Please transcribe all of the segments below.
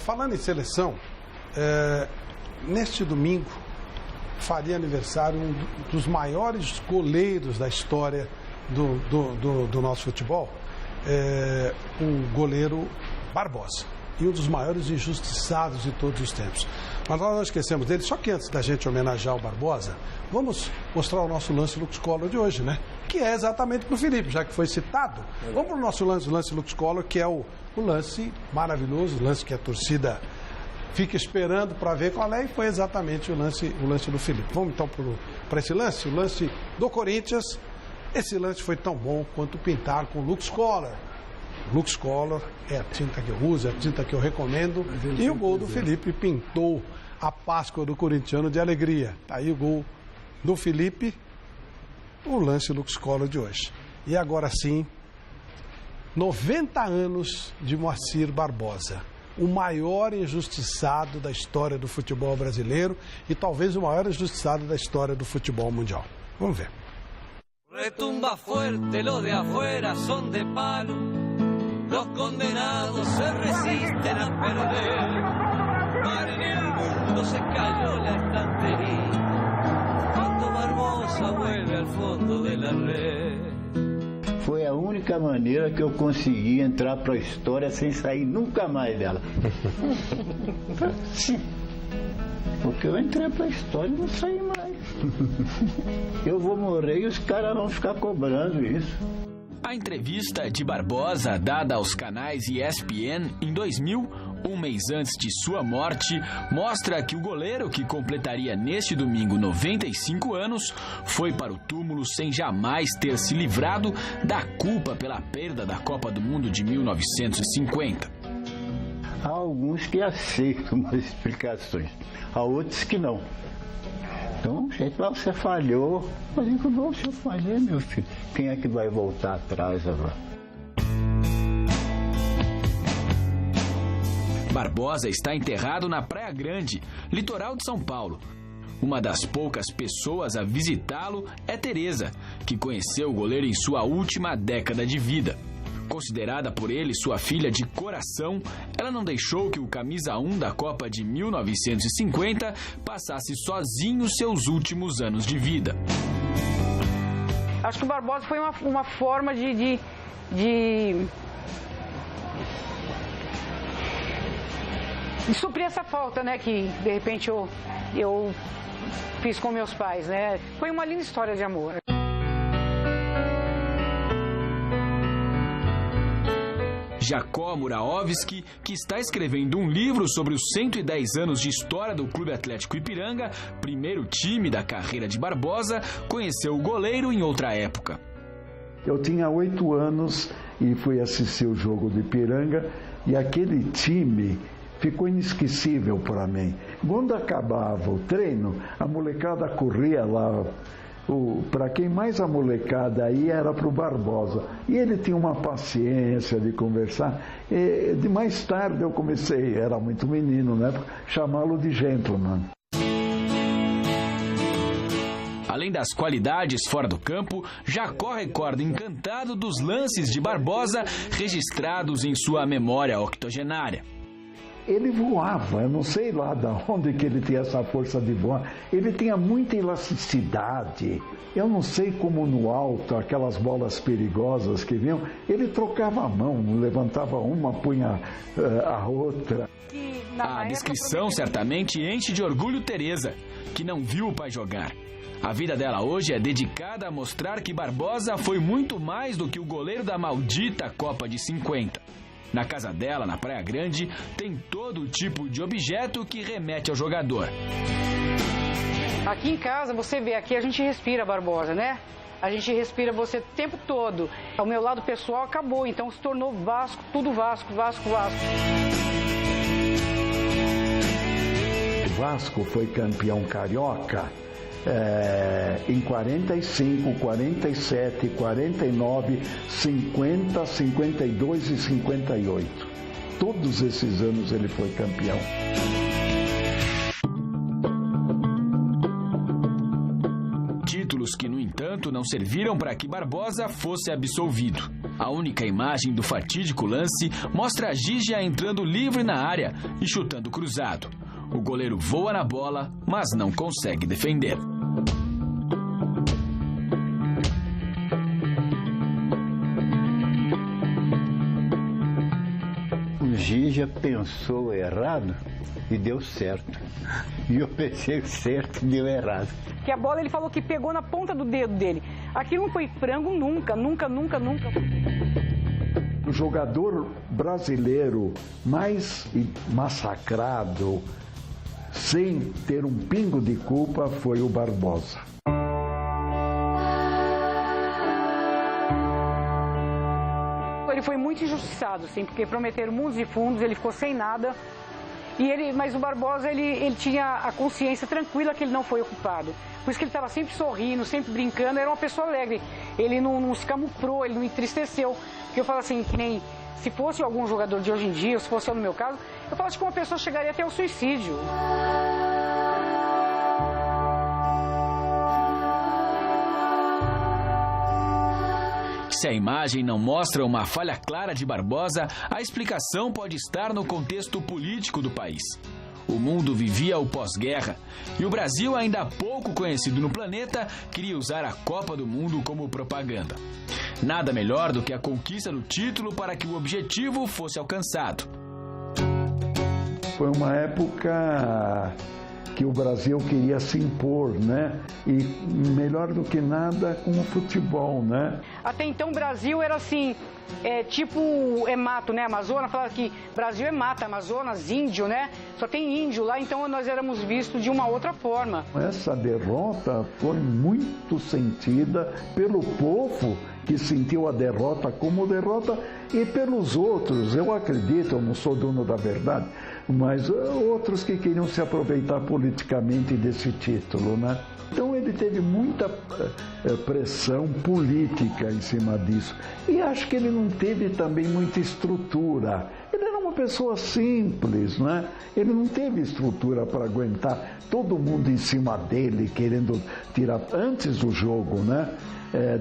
falando em seleção, neste domingo faria aniversário um dos maiores goleiros da história do nosso futebol, o goleiro Barbosa, e um dos maiores injustiçados de todos os tempos. Mas nós não esquecemos dele, só que antes da gente homenagear o Barbosa, vamos mostrar o nosso lance Lux Collor de hoje, né? Que é exatamente para o Felipe, já que foi citado. Vamos para o nosso lance Lux Collor, que é o lance maravilhoso, o lance que a torcida fica esperando para ver qual é, e foi exatamente o lance do Felipe. Vamos então para esse lance, o lance do Corinthians. Esse lance foi tão bom quanto pintar com Lux Collor. Lux Collor é a tinta que eu uso, é a tinta que eu recomendo. E o gol do Felipe pintou a Páscoa do corintiano de alegria. Tá aí o gol do Felipe, o lance Lux Collor de hoje. E agora sim, 90 anos de Moacir Barbosa, o maior injustiçado da história do futebol brasileiro e talvez o maior injustiçado da história do futebol mundial. Vamos ver. Retumba fuerte, los de afuera son de palo, los condenados se resisten a perder, para en el mundo se cayó la estantería, cuando Barbosa vuelve al fondo de la red. Foi a única maneira que eu consegui entrar para a história sem sair nunca mais dela. Sim. Porque eu entrei para a história e não saí mais. Eu vou morrer e os caras vão ficar cobrando isso. A entrevista de Barbosa, dada aos canais ESPN em 2000, um mês antes de sua morte, mostra que o goleiro, que completaria neste domingo 95 anos, foi para o túmulo sem jamais ter se livrado da culpa pela perda da Copa do Mundo de 1950. Há alguns que aceitam as explicações, há outros que não. Então, gente, você falhou. Mas igual se eu falhei, meu filho, quem é que vai voltar atrás agora? Barbosa está enterrado na Praia Grande, litoral de São Paulo. Uma das poucas pessoas a visitá-lo é Tereza, que conheceu o goleiro em sua última década de vida. Considerada por ele sua filha de coração, ela não deixou que o camisa 1 da Copa de 1950 passasse sozinho seus últimos anos de vida. Acho que o Barbosa foi uma forma de suprir essa falta, né, que de repente eu fiz com meus pais, né? Foi uma linda história de amor. Jacó Muraovski, que está escrevendo um livro sobre os 110 anos de história do Clube Atlético Ipiranga, primeiro time da carreira de Barbosa, conheceu o goleiro em outra época. Eu tinha 8 anos e fui assistir o jogo do Ipiranga e aquele time ficou inesquecível para mim. Quando acabava o treino, a molecada corria lá. Para quem mais a molecada aí era para o Barbosa. E ele tinha uma paciência de conversar. E de mais tarde eu comecei, era muito menino, né, chamá-lo de gentleman. Além das qualidades fora do campo, Jacó recorda encantado dos lances de Barbosa registrados em sua memória octogenária. Ele voava, eu não sei lá de onde que ele tinha essa força de voar. Ele tinha muita elasticidade. Eu não sei como no alto, aquelas bolas perigosas que vinham, ele trocava a mão, levantava uma, punha a outra. A descrição certamente enche de orgulho Tereza, que não viu o pai jogar. A vida dela hoje é dedicada a mostrar que Barbosa foi muito mais do que o goleiro da maldita Copa de 50. Na casa dela, na Praia Grande, tem todo tipo de objeto que remete ao jogador. Aqui em casa, você vê, aqui a gente respira Barbosa, né? A gente respira você o tempo todo. O meu lado pessoal acabou, então se tornou Vasco, tudo Vasco, Vasco, Vasco. O Vasco foi campeão carioca em 45, 47, 49, 50, 52 e 58. Todos esses anos ele foi campeão. Títulos que, no entanto, não serviram para que Barbosa fosse absolvido. A única imagem do fatídico lance mostra Gigia entrando livre na área e chutando cruzado. O goleiro voa na bola, mas não consegue defender. O Gigia pensou errado e deu certo. E eu pensei certo e deu errado. Que a bola, ele falou que pegou na ponta do dedo dele. Aquilo não foi frango nunca, nunca, nunca, nunca. O jogador brasileiro mais massacrado, sem ter um pingo de culpa, foi o Barbosa. Ele foi muito injustiçado, assim, porque prometeram mundos e fundos, ele ficou sem nada. Mas o Barbosa, ele tinha a consciência tranquila que ele não foi o culpado. Por isso que ele estava sempre sorrindo, sempre brincando, era uma pessoa alegre. Ele não se camuflou, ele não entristeceu. Porque eu falo assim, que nem se fosse algum jogador de hoje em dia, ou se fosse eu no meu caso, eu falo que uma pessoa chegaria até o suicídio. Se a imagem não mostra uma falha clara de Barbosa, a explicação pode estar no contexto político do país. O mundo vivia o pós-guerra e o Brasil, ainda pouco conhecido no planeta, queria usar a Copa do Mundo como propaganda. Nada melhor do que a conquista do título para que o objetivo fosse alcançado. Foi uma época que o Brasil queria se impor, né? E melhor do que nada com o futebol, né? Até então o Brasil era assim, tipo mato, né? Amazonas, falava que Brasil é mata, Amazonas, índio, né? Só tem índio lá, então nós éramos vistos de uma outra forma. Essa derrota foi muito sentida pelo povo, que sentiu a derrota como derrota, e pelos outros. Eu acredito, eu não sou dono da verdade, mas outros que queriam se aproveitar politicamente desse título, né? Então ele teve muita pressão política em cima disso. E acho que ele não teve também muita estrutura. Ele era uma pessoa simples, né? Ele não teve estrutura para aguentar todo mundo em cima dele, querendo tirar antes do jogo, né?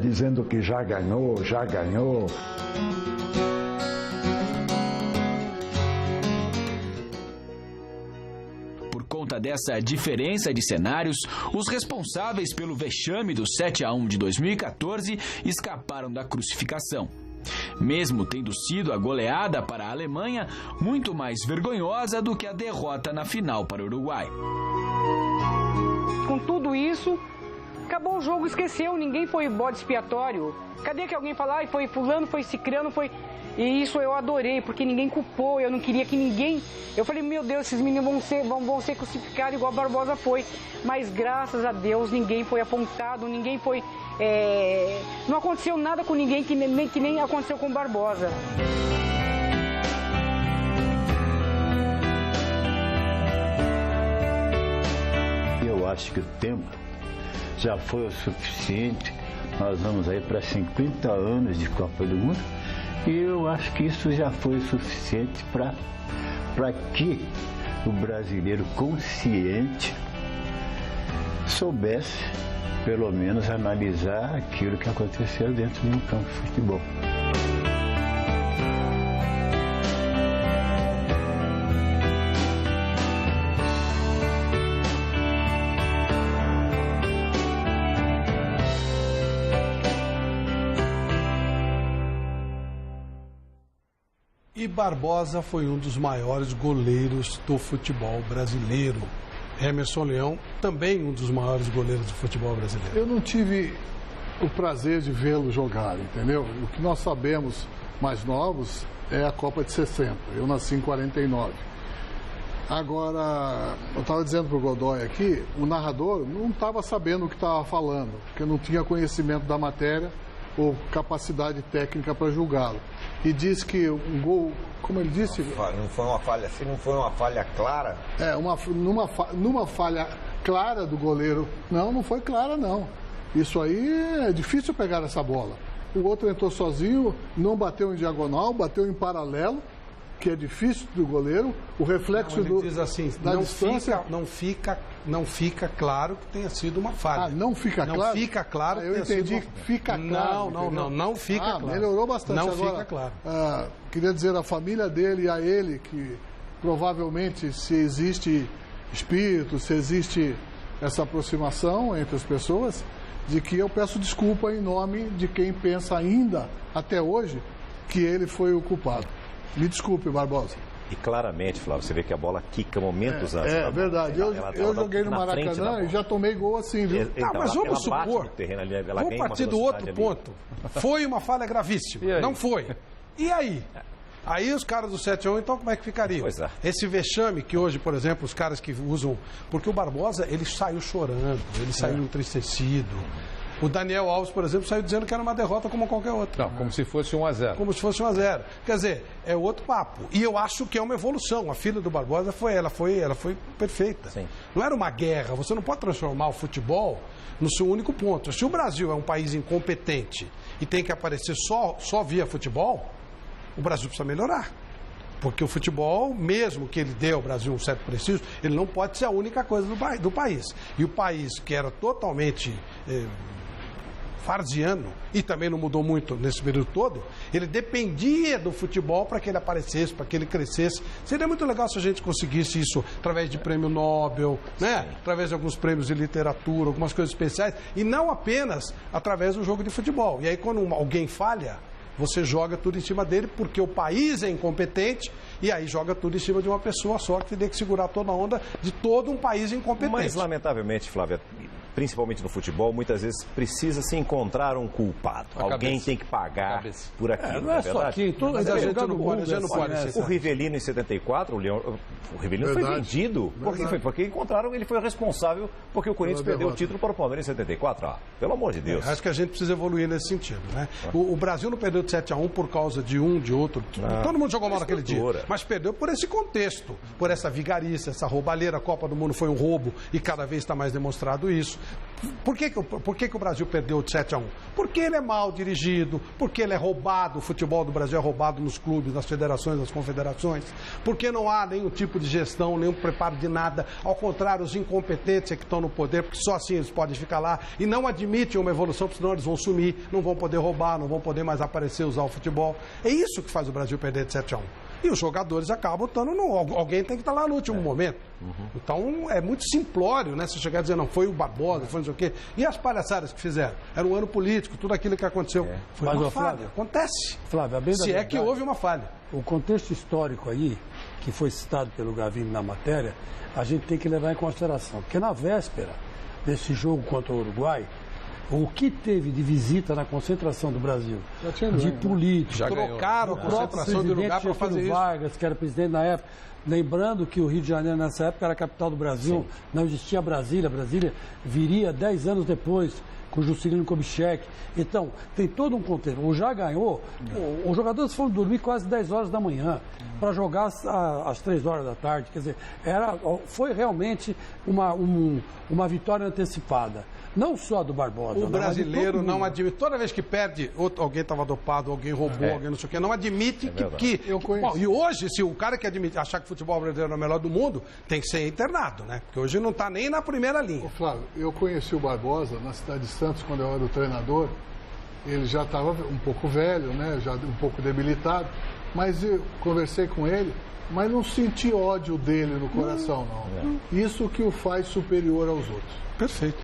Dizendo que já ganhou, já ganhou. Por conta dessa diferença de cenários, os responsáveis pelo vexame do 7-1 de 2014 escaparam da crucificação. Mesmo tendo sido a goleada para a Alemanha muito mais vergonhosa do que a derrota na final para o Uruguai. Com tudo isso, acabou o jogo, esqueceu, ninguém foi bode expiatório. Cadê que alguém falar, foi fulano, foi cicrano, foi... E isso eu adorei, porque ninguém culpou, eu não queria que ninguém... Eu falei, meu Deus, esses meninos vão ser crucificados igual a Barbosa foi. Mas graças a Deus ninguém foi apontado, ninguém foi... Não aconteceu nada com ninguém que nem aconteceu com Barbosa. Eu acho que o tempo já foi o suficiente. Nós vamos aí para 50 anos de Copa do Mundo. E eu acho que isso já foi o suficiente para que o brasileiro consciente soubesse, pelo menos, analisar aquilo que aconteceu dentro de um campo de futebol. E Barbosa foi um dos maiores goleiros do futebol brasileiro. Emerson Leão, também um dos maiores goleiros do futebol brasileiro. Eu não tive o prazer de vê-lo jogar, entendeu? O que nós sabemos, mais novos, é a Copa de 60. Eu nasci em 49. Agora, eu estava dizendo para o Godoy aqui, o narrador não estava sabendo o que estava falando, porque não tinha conhecimento da matéria ou capacidade técnica para julgá-lo. E diz que um gol, como ele disse... Não foi uma falha assim, não foi uma falha clara? Numa falha clara do goleiro. Não foi clara, não. Isso aí é difícil pegar essa bola. O outro entrou sozinho, não bateu em diagonal, bateu em paralelo que é difícil do goleiro, o reflexo ele diz assim, da distância... Não fica claro que tenha sido uma falha. Ah, não fica claro? Não fica claro que eu tenha entendi sido que fica claro. Não fica claro. Melhorou bastante. Não agora, fica claro. Queria dizer à família dele e a ele que provavelmente se existe espírito, se existe essa aproximação entre as pessoas, de que eu peço desculpa em nome de quem pensa ainda, até hoje, que ele foi o culpado. Me desculpe, Barbosa. E claramente, Flávio, você vê que a bola quica momentos antes. É verdade. Eu joguei no Maracanã e já tomei gol assim, viu? Então, mas vamos supor, vamos partir do outro ponto. Foi uma falha gravíssima. Não foi. E aí? Aí os caras do 7-1, então como é que ficariam? Pois é. Esse vexame que hoje, por exemplo, os caras que usam... Porque o Barbosa, ele saiu chorando, ele saiu entristecido. O Daniel Alves, por exemplo, saiu dizendo que era uma derrota como qualquer outra. Não, como se fosse 1-0. Como se fosse 1-0. Quer dizer, é outro papo. E eu acho que é uma evolução. A filha do Barbosa ela foi perfeita. Sim. Não era uma guerra. Você não pode transformar o futebol no seu único ponto. Se o Brasil é um país incompetente e tem que aparecer só via futebol, o Brasil precisa melhorar. Porque o futebol, mesmo que ele dê ao Brasil um certo prestígio, ele não pode ser a única coisa do país. E o país que era totalmente farziano, e também não mudou muito nesse período todo, ele dependia do futebol para que ele aparecesse, para que ele crescesse. Seria muito legal se a gente conseguisse isso através de prêmio Nobel, né? Através de alguns prêmios de literatura, algumas coisas especiais, e não apenas através do jogo de futebol. E aí quando alguém falha, você joga tudo em cima dele, porque o país é incompetente, e aí joga tudo em cima de uma pessoa só, que tem que segurar toda a onda de todo um país incompetente. Mas, lamentavelmente, Flávia, principalmente no futebol, muitas vezes precisa se encontrar um culpado. Alguém tem que pagar por aquilo, não é só aqui, mas a gente não pode. O Rivelino em 74, o Rivelino foi vendido. Por que foi? Porque encontraram, ele foi o responsável porque o Corinthians perdeu o título para o Palmeiras em 74. Pelo amor de Deus. Acho que a gente precisa evoluir nesse sentido, né? O Brasil não perdeu de 7-1 por causa de um, de outro. Todo mundo jogou mal naquele dia. Mas perdeu por esse contexto, por essa vigarice, essa roubalheira. A Copa do Mundo foi um roubo e cada vez está mais demonstrado isso. Por que o Brasil perdeu de 7-1? Porque ele é mal dirigido, porque ele é roubado, o futebol do Brasil é roubado nos clubes, nas federações, nas confederações, porque não há nenhum tipo de gestão, nenhum preparo de nada. Ao contrário, os incompetentes é que estão no poder, porque só assim eles podem ficar lá e não admitem uma evolução, porque senão eles vão sumir, não vão poder roubar, não vão poder mais aparecer, usar o futebol. É isso que faz o Brasil perder de 7-1. E os jogadores acabam estando alguém tem que estar lá no último momento. Então é muito simplório, né? Você chegar a dizer, não, foi o Barbosa, foi não sei o quê. E as palhaçadas que fizeram? Era um ano político, tudo aquilo que aconteceu. Foi uma falha. Acontece. Flávio, bem se é que houve uma falha. O contexto histórico aí, que foi citado pelo Gavini na matéria, a gente tem que levar em consideração. Porque na véspera desse jogo contra o Uruguai, o que teve de visita na concentração do Brasil, de políticos, trocaram a concentração de lugar para fazer isso. Vargas, que era presidente na época, lembrando que o Rio de Janeiro nessa época era a capital do Brasil, não existia Brasília, Brasília viria 10 anos depois, com o Juscelino Kubitschek. Então, tem todo um contexto. O já ganhou, os jogadores foram dormir quase 10 horas da manhã para jogar às 3 horas da tarde. Quer dizer, foi realmente uma vitória antecipada. Não só do Barbosa. O brasileiro não admite. Toda vez que perde, alguém estava dopado, alguém roubou, alguém não sei o quê, não admite que bom, e hoje, se o cara que admite achar que o futebol brasileiro é o melhor do mundo, tem que ser internado, né? Porque hoje não está nem na primeira linha. Ô, Flávio, eu conheci o Barbosa na cidade de Santos quando eu era o treinador. Ele já estava um pouco velho, né? Já um pouco debilitado. Mas eu conversei com ele, mas não senti ódio dele no coração, não. Isso que o faz superior aos outros. Perfeito.